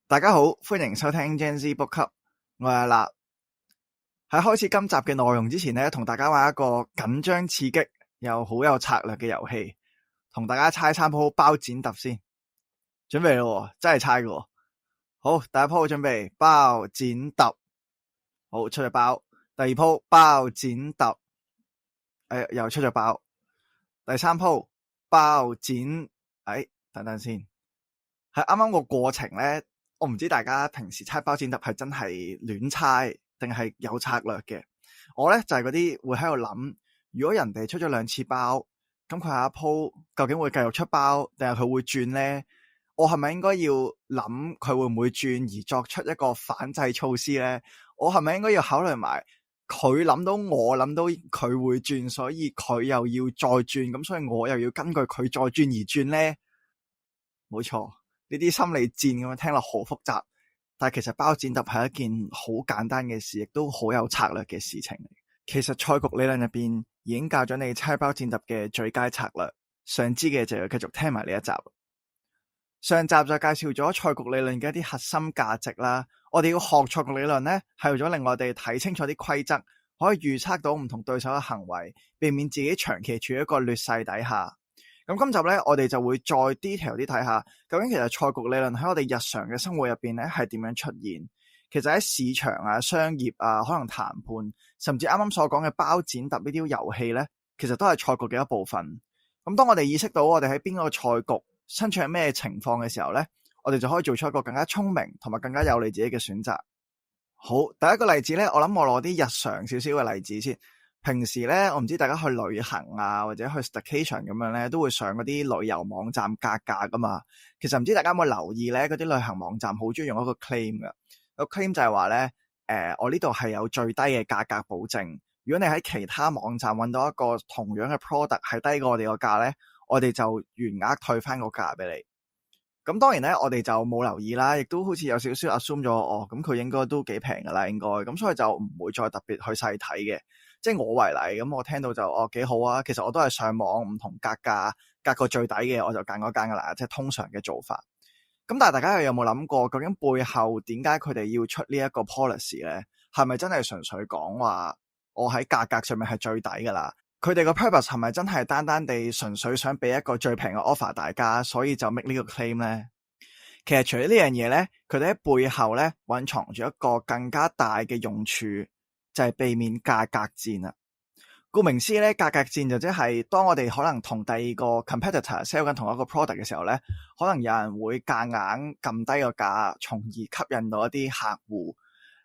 大家好，歡迎收聽 Gen Z Book Club，我係阿立。喺開始今集嘅內容之前呢，同大家玩一個緊張刺激又好有策略嘅遊戲，同大家猜三鋪包剪揼先。準備咯，真係猜嘅。好，第一鋪準備包剪揼，好，出咗包。第二鋪包剪揼，又出咗包。第三鋪包剪，等等先。喺啱啱個過程呢，我唔知大家平時猜包剪揼係真係亂猜定係有策略嘅。我呢就係嗰啲會喺度諗，如果人哋出咗2次包，咁佢下一鋪究竟會繼續出包定係佢會轉呢？我係咪應該要諗佢會唔會轉而作出一個反制措施呢？我係咪應該要考慮埋佢諗到我諗到佢會轉，所以佢又要再轉，咁所以我又要根據佢再轉而轉呢？冇錯。呢啲心理戰咁樣聽落好複雜，但係其實包剪揼係一件好簡單嘅事，亦都好有策略嘅事情。其實賽局理論入邊已經教咗你猜包剪揼嘅最佳策略，想知嘅就要繼續聽埋呢一集。上集就介紹咗賽局理論嘅一啲核心價值啦。我哋要學賽局理論呢，係為咗令我哋睇清楚啲規則，可以預測到唔同對手嘅行為，避免自己長期處於一個劣勢底下。咁今集咧，我哋就會再 detail 啲睇下，究竟其實賽局理論喺我哋日常嘅生活入邊咧係點樣出現？其實喺市場啊、商業啊、可能談判，甚至啱啱所講嘅包剪揼呢啲遊戲咧，其實都係賽局嘅一部分。咁當我哋意識到我哋喺邊個賽局身處喺咩情況嘅時候咧，我哋就可以做出一個更加聰明同埋更加有利自己嘅選擇。好，第一個例子咧，我諗我攞啲日常少少嘅例子先。平時咧，我唔知大家去旅行啊，或者去 staycation 咁樣咧，都會上嗰啲旅遊網站格價噶嘛。其實唔知大家有冇留意咧，嗰啲旅行網站好中意用一個 claim 噶。個 claim 就係話咧，我呢度係有最低嘅價格保證。如果你喺其他網站揾到一個同樣嘅 product 係低過我哋個價咧，我哋就原額退翻個價俾你。咁當然咧，我哋就冇留意啦，亦都好似有少少 assume 咗，咁佢應該都幾平噶啦，應該咁，所以就唔會再特別去細睇嘅。即係我為例，咁我聽到就幾好啊。其實我都係上網唔同格價，格個最底嘅我就揀嗰間噶啦，即係通常嘅做法。咁但係大家有冇諗過，究竟背後點解佢哋要出呢一個 policy 咧？係咪真係純粹講話我喺價格上面係最底噶啦？佢哋個 purpose 係咪真係單單地純粹想俾一個最平嘅 offer 大家，所以就 make 呢個 claim 咧？其實除咗呢樣嘢咧，佢哋喺背後咧蘊藏住一個更加大嘅用處。就係避免價格戰啦。顧名思義咧，價格戰就即係當我哋可能同第二個 competitor sell 緊同一個 product 嘅時候咧，可能有人會夾硬撳低個價，從而吸引到一啲客戶。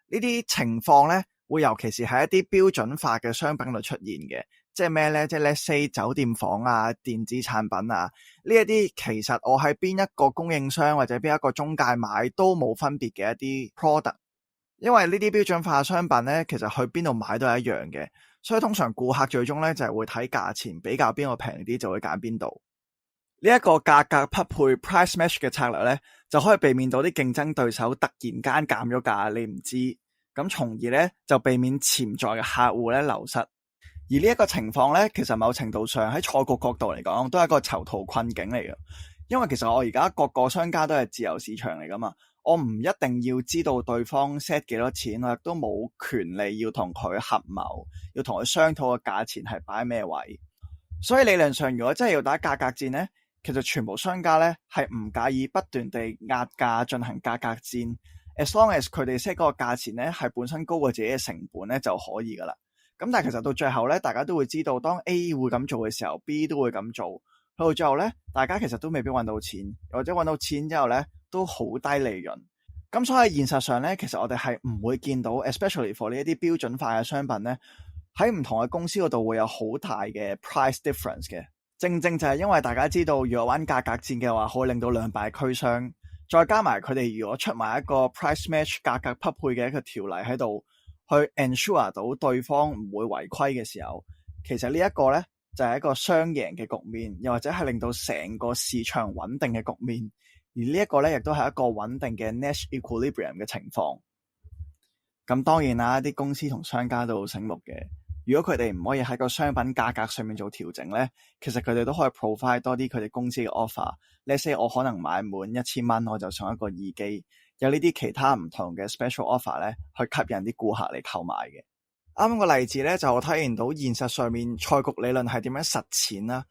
呢啲情況咧，會尤其是喺一啲標準化嘅商品度出現嘅。即係咩咧？即係 let's say 酒店房啊、電子產品啊，呢一啲其實我喺邊一個供應商或者邊一個中介買都冇分別嘅一啲 product。因為呢啲標準化商品咧，其實去邊度買都係一樣嘅，所以通常顧客最終咧就係會睇價錢，比較邊個平啲就會揀邊度。呢一個價格匹配 price match 嘅策略咧，就可以避免到啲競爭對手突然間減咗價，你唔知，咁從而咧就避免潛在嘅客戶咧流失。而呢一個情況咧，其實某程度上喺賽局角度嚟講，都係一個囚徒困境嚟嘅。因為其實我而家各個商家都係自由市場嚟噶嘛。我唔一定要知道對方 set 幾多錢，我亦都冇權利要同佢合謀，要同佢商討嘅價錢係擺咩位。所以理論上，如果真係要打價格戰呢，其實全部商家呢係唔介意不斷地壓價進行價格戰 ，as long as 佢哋 set 嗰個價錢呢係本身高過自己嘅成本呢就可以噶啦。咁但係其實到最後呢，大家都會知道，當 A 會咁做嘅時候 ，B 都會咁做。去到最後呢，大家其實都未必揾到錢，或者揾到錢之後呢，都好低利潤。咁所以現實上咧，其實我哋係唔會見到 especially for 呢一啲標準化嘅商品咧，喺唔同嘅公司嗰度會有好大嘅 price difference 嘅。正正就係因為大家知道，如果玩價格戰嘅話，可以令到兩敗俱傷。再加埋佢哋如果出埋一個 price match 價格匹配嘅一個條例喺度，去 ensure 到對方唔會違規嘅時候，其實呢一個咧就係一個雙贏嘅局面，又或者係令到成個市場穩定嘅局面。而呢一個咧，亦都係一個穩定嘅 Nash equilibrium 嘅情況。咁當然啦，啲公司同商家都好醒目嘅。如果佢哋唔可以喺個商品價格上面做調整咧，其實佢哋都可以 provide 多啲佢哋公司嘅 offer。Let's say 我可能買滿1000蚊，我就送一個耳機。有呢啲其他唔同嘅 special offer 咧，去吸引啲顧客嚟購買嘅。啱啱個例子咧，就我體驗到現實上面賽局理論係點樣實踐啦。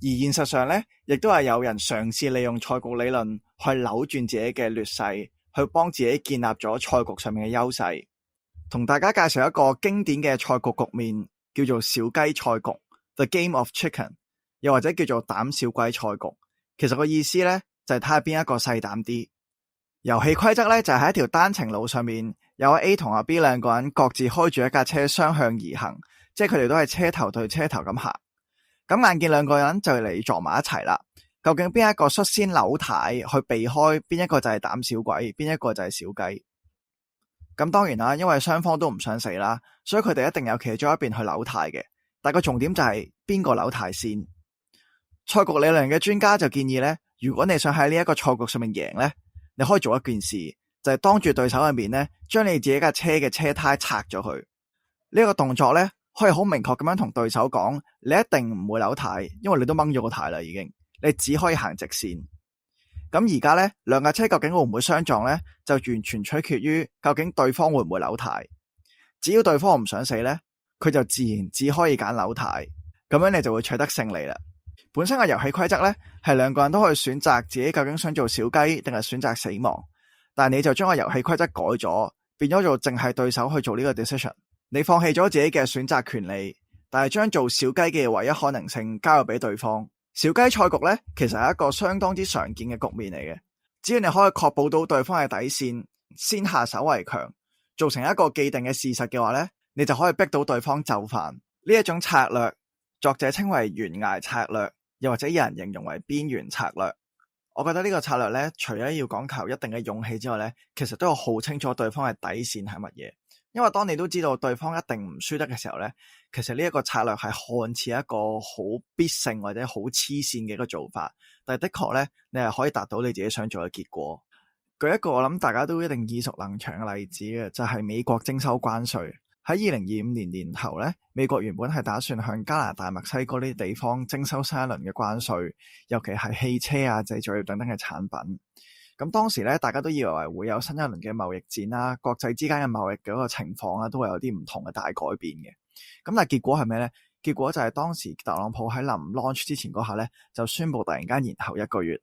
而現實上咧，亦都係有人嘗試利用賽局理論去扭轉自己嘅劣勢，去幫自己建立咗賽局上面嘅優勢。同大家介紹一個經典嘅賽局局面，叫做小雞賽局 The Game of Chicken， 又或者叫做膽小鬼賽局。其實個意思咧就係睇下邊一個細膽啲。遊戲規則咧就係喺一條單程路上面，有A 同阿 B 兩個人各自開住一架車雙向而行，即係佢哋都係車頭對車頭咁行。咁眼見兩個人就嚟撞埋一齊啦，究竟邊一個率先扭軚去避開，邊一個就係膽小鬼，邊一個就係小雞。咁當然啦，因為雙方都唔想死啦，所以佢哋一定有其中一邊去扭軚嘅。但個重點就係邊個扭軚先。賽局理論嘅專家就建議咧，如果你想喺呢一個賽局上面贏咧，你可以做一件事，就係當住對手嘅面咧，將你自己架車嘅車胎拆咗佢。呢個動作咧，可以好明確咁樣同對手講，你一定唔會扭軚，因為你都掹咗個軚啦已經，你只可以行直線。咁而家咧，兩架車究竟會唔會相撞咧，就完全取決於究竟對方會唔會扭軚。只要對方唔想死咧，佢就自然只可以揀扭軚，咁樣你就會取得勝利啦。本身嘅遊戲規則咧，係兩個人都可以選擇自己究竟想做小雞定係選擇死亡，但係你就將個遊戲規則改咗，變咗做淨係對手去做呢個 decision。你放棄咗自己嘅選擇權利，但係將做小雞嘅唯一可能性交咗俾對方。小雞賽局咧，其實係一個相當之常見嘅局面嚟嘅。只要你可以確保到對方嘅底線，先下手為強，做成一個既定嘅事實嘅話咧，你就可以逼到對方就範。呢一種策略，作者稱為懸崖策略，又或者有人形容為邊緣策略。我覺得呢個策略咧，除咗要講求一定嘅勇氣之外咧，其實都要好清楚對方嘅底線係乜嘢。因為當你都知道對方一定唔輸得嘅時候咧，其實呢一個策略係看似一個好必勝或者好黐線嘅一個做法，但係的確咧，你係可以達到你自己想做嘅結果。舉一個我諗大家都一定耳熟能詳嘅例子嘅，就係美國徵收關稅。喺2025年年頭咧，美國原本係打算向加拿大、墨西哥呢啲地方徵收新一輪嘅關稅，尤其係汽車啊、製造業等等嘅產品。咁當時咧，大家都以為會有新一輪嘅貿易戰啦，國際之間嘅貿易嘅一個情況啦，都會有啲唔同嘅大改變嘅。咁但係結果係咩咧？結果就係當時特朗普喺臨 launch 之前嗰下咧，就宣布突然間延後1個月。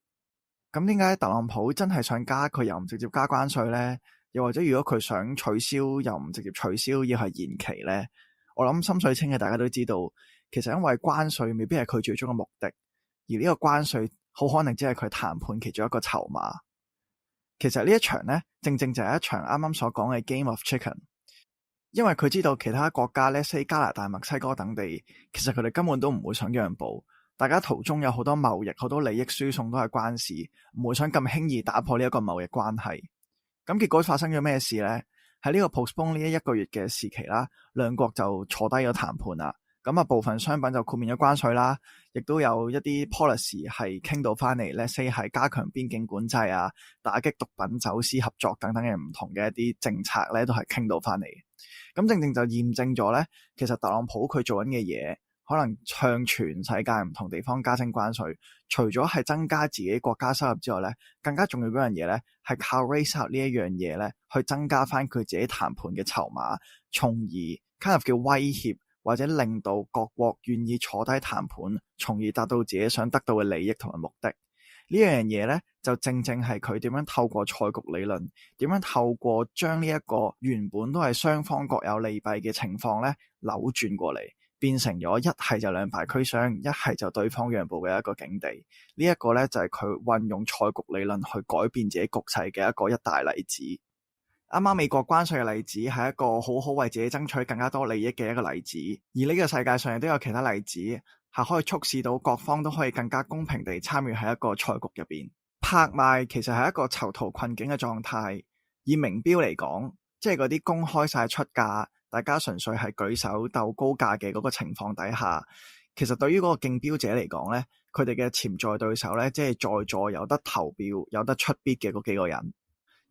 咁點解特朗普真係想加，佢又唔直接加關稅咧？又或者如果佢想取消，又唔直接取消，要係延期咧？我諗心水清嘅大家都知道，其實因為關稅未必係佢最終嘅目的，而呢個關稅好可能只係佢談判其中一個籌碼。其實呢一場呢，正正就係一場啱啱所講嘅 Game of Chicken， 因為佢知道其他國家呢，例如加拿大、墨西哥等地，其實佢哋根本都唔會想讓步，大家途中有好多貿易、好多利益輸送都係關事，唔會想咁輕易打破呢一個貿易關係。咁結果發生咗咩事呢？喺呢個 postpone 呢1個月嘅時期啦，兩國就坐低咗談判啦。咁啊，部分商品就豁免咗關稅啦，亦都有一啲 policy 係傾到翻嚟， let's say 係加強邊境管制啊，打擊毒品走私合作等等嘅唔同嘅一啲政策咧，都係傾到翻嚟。咁正正就驗證咗咧，其實特朗普佢做緊嘅嘢，可能向全世界唔同地方加徵關稅，除咗係增加自己國家收入之外咧，更加重要嗰樣嘢咧，係靠 raise out 呢一樣嘢咧，去增加翻佢自己談判嘅籌碼，從而 kind of 叫威脅，或者令到各國願意坐低談判，從而達到自己想得到嘅利益同埋目的。呢樣嘢呢，就正正係佢點樣透過賽局理論，點樣透過將呢一個原本都係雙方各有利弊嘅情況呢，扭轉過嚟，變成咗一係就兩敗俱傷，一係就對方讓步嘅一個境地。呢一個呢，就係佢運用賽局理論去改變自己局勢嘅一大例子。啱啱美國關稅嘅例子係一個好好為自己爭取更加多利益嘅一個例子，而呢個世界上亦都有其他例子係可以促使到各方都可以更加公平地參與喺一個賽局入邊。拍賣其實係一個囚徒困境嘅狀態，以名錶嚟講，即係嗰啲公開晒出價，大家純粹係舉手鬥高價嘅嗰個情況底下，其實對於嗰個競標者嚟講呢，佢哋嘅潛在對手呢，即係在座有得投標、有得出 bid 嘅嗰幾個人。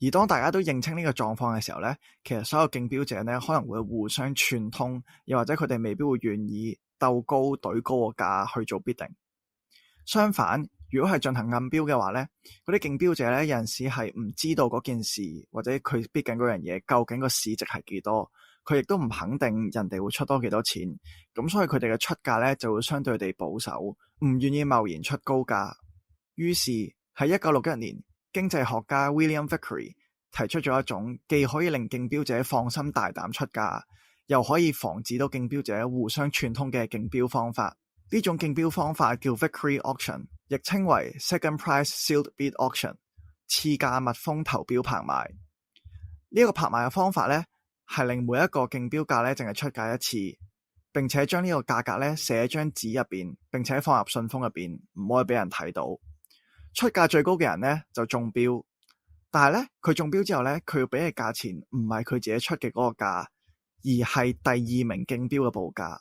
而當大家都認清呢個狀況嘅時候呢，其實所有競標者呢，可能會互相串通，又或者佢哋未必會願意鬥高、懟高個價去做 bidding。相反，如果係進行暗標嘅話咧，嗰啲競標者咧有陣時係唔知道嗰件事或者佢 bid 緊嗰樣嘢究竟個市值係幾多，佢亦都唔肯定人哋會出多幾多錢，咁所以佢哋嘅出價咧就會相對地保守，唔願意貿然出高價。於是喺1961年，經濟學家 William Vickrey 提出咗一種既可以令競標者放心大膽出價，又可以防止到競標者互相串通嘅競標方法。呢種競標方法叫 Vickrey Auction， 亦稱為 Second Price Sealed Bid Auction， 次價密封投標拍賣。呢個拍賣嘅方法咧，係令每一個競標價咧淨係出價一次，並且將呢個價格咧寫喺張紙入邊，並且放入信封入邊，唔可以俾人睇到。出價最高嘅人咧就中標，但係咧佢中標之後咧，佢要俾嘅價錢唔係佢自己出嘅嗰個價，而係第二名競標嘅報價。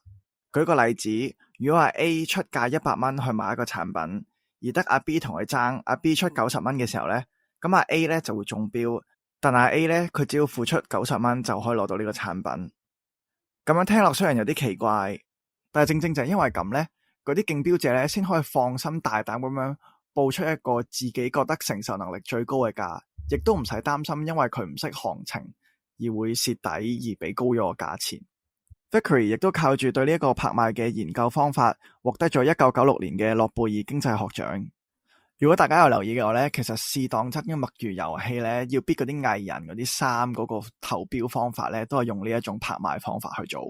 舉個例子，如果係 A 出價100蚊去買一個產品，而得阿 B 同佢爭，阿 B 出90蚊嘅時候咧，咁阿 A 咧就會中標，但係 A 咧佢只要付出90蚊就可以攞到呢個產品。咁樣聽落雖然有啲奇怪，但係正正就係因為咁咧，嗰啲競標者咧先可以放心大膽咁樣報出一個自己覺得承受能力最高嘅價，亦都唔使擔心因為佢唔識行情而會蝕底而俾高咗個價錢。Vickrey 亦都靠住對呢一個拍賣嘅研究方法，獲得咗1996年嘅諾貝爾經濟學獎。如果大家有留意嘅話咧，其實試當真嘅墨魚遊戲咧，要 bid 嗰啲藝人嗰啲衫嗰個投標方法咧，都係用呢一種拍賣方法去做。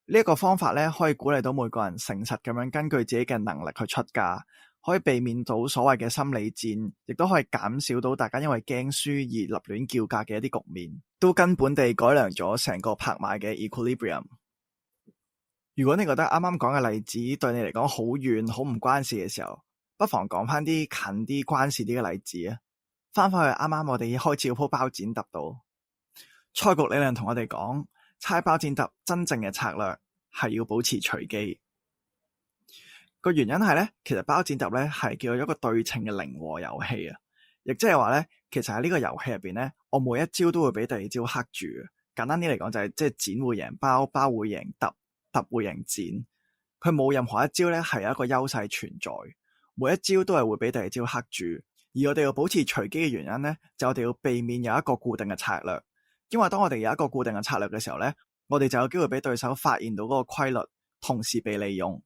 呢一個方法咧，可以鼓勵到每個人誠實咁樣根據自己嘅能力去出價，可以避免到所謂嘅心理戰，亦都可以減少到大家因為驚輸而立亂叫價嘅一啲局面，都根本地改良咗成個拍賣嘅 equilibrium。如果你覺得啱啱講嘅例子對你嚟講好遠好唔關事嘅時候，不妨講翻啲近啲關事啲嘅例子啊！翻返去啱啱我哋開始嗰鋪包剪揼度，賽局理論同我哋講，猜包剪揼真正嘅策略係要保持隨機。個原因係咧，其實包剪揼咧係叫做一個對稱嘅零和遊戲啊，亦即係話咧，其實喺呢個遊戲入邊咧，我每一招都會俾第二招克住。簡單啲嚟講就係即係剪會贏包，包會贏揼，揼會贏剪。佢冇任何一招咧係有一個優勢存在。每一招都係會俾第二招克住，而我哋要保持隨機嘅原因咧，就我哋要避免有一個固定嘅策略，因為當我哋有一個固定嘅策略嘅時候咧，我哋就有機會俾對手發現到嗰個規律，同時被利用。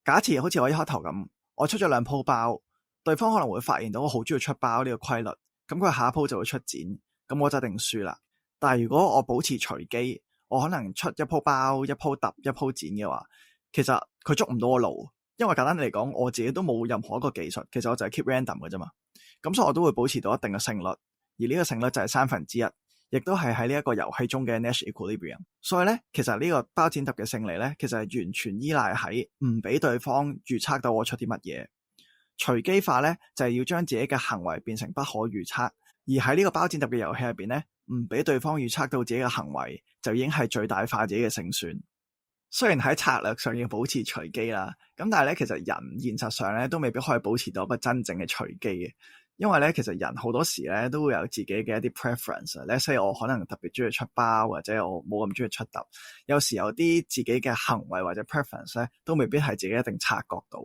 假設好似我一開頭咁，我出咗2鋪包，對方可能會發現到我好中意出包呢個規律，咁佢下一鋪就會出剪，咁我就一定輸啦。但係如果我保持隨機，我可能出1鋪包、1鋪揼、1鋪剪嘅話，其實佢捉唔到我路。因為簡單嚟講，我自己都冇任何一個技術，其實我就係 keep random 嘅啫嘛。咁所以我都會保持到一定嘅勝率，而呢個勝率就係1/3，亦都係喺呢一個遊戲中嘅 Nash equilibrium。所以咧，其實呢個包剪揼嘅勝利咧，其實係完全依賴喺唔俾對方預測到我出啲乜嘢。隨機化咧就係要將自己嘅行為變成不可預測，而喺呢個包剪揼嘅遊戲入邊咧，唔俾對方預測到自己嘅行為，就已經係最大化自己嘅勝算。雖然喺策略上要保持隨機啦，咁但係咧，其實人現實上咧都未必可以保持到一個真正嘅隨機嘅，因為咧其實人好多時咧都會有自己嘅一啲 preference。Let's say 我可能特別中意出包，或者我冇咁中意出揼，有時有啲自己嘅行為或者 preference 咧都未必係自己一定察覺到。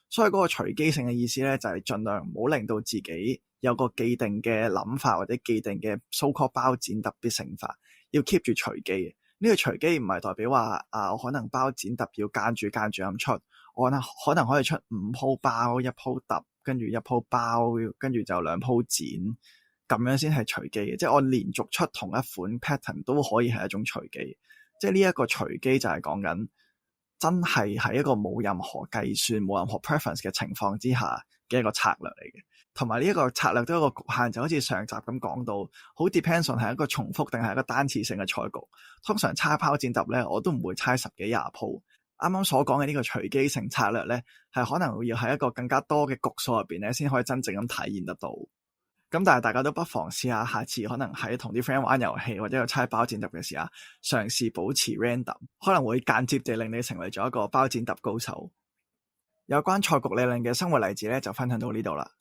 所以嗰個隨機性嘅意思咧就係盡量唔好令到自己有個既定嘅諗法或者既定嘅 so-called 包剪揼必勝法，要 keep 住隨機。呢個隨機唔係代表話我可能包剪揼要間住咁出，我可能可以出5鋪包、1鋪揼，跟住1鋪包，跟住就2鋪剪，咁樣先係隨機嘅。即係我連續出同一款 pattern 都可以係一種隨機。即係呢一個隨機就係講緊真係喺一個冇任何計算、冇任何 preference 嘅情況之下嘅一個策略嚟嘅。同埋呢一個策略都有一個局限，就好似上集咁講到，好 depends on 係一個重複定係一個單次性嘅賽局。通常猜包剪揼咧，我都唔會猜10幾20鋪。啱啱所講嘅呢個隨機性策略咧，係可能會要喺一個更加多嘅局數入邊咧，先可以真正咁體驗得到。咁但係大家都不妨試下，下次可能喺同啲 friend 玩遊戲或者有猜包剪揼嘅時候，嘗試保持 random， 可能會間接地令你成為咗一個包剪揼高手。有關賽局理論嘅生活例子咧，就分享到呢度啦。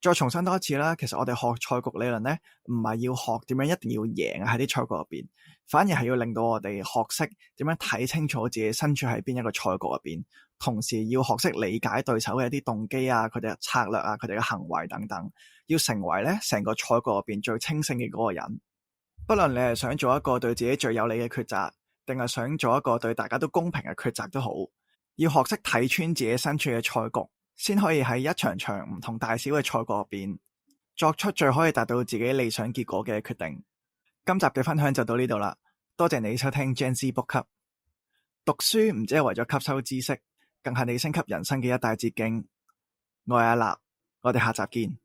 再重申多一次啦，其實我哋學賽局理論咧，唔係要學點樣一定要贏喺啲賽局入邊，反而係要令到我哋學識點樣睇清楚自己身處喺邊一個賽局入邊，同時要學識理解對手嘅一啲動機啊、佢哋嘅策略啊、佢哋嘅行為等等，要成為咧成個賽局入邊最清醒嘅嗰個人。不論你係想做一個對自己最有利嘅抉擇，定係想做一個對大家都公平嘅抉擇都好，要學識睇穿自己身處嘅賽局，先可以喺一場場唔同大小嘅賽局入邊作出最可以達到自己理想結果嘅決定。今集嘅分享就到呢度啦，多謝你收聽 Gen Z Book Club。讀書唔只係為咗吸收知識，更係你升級人生嘅一大捷徑。我係阿立，我哋下集見。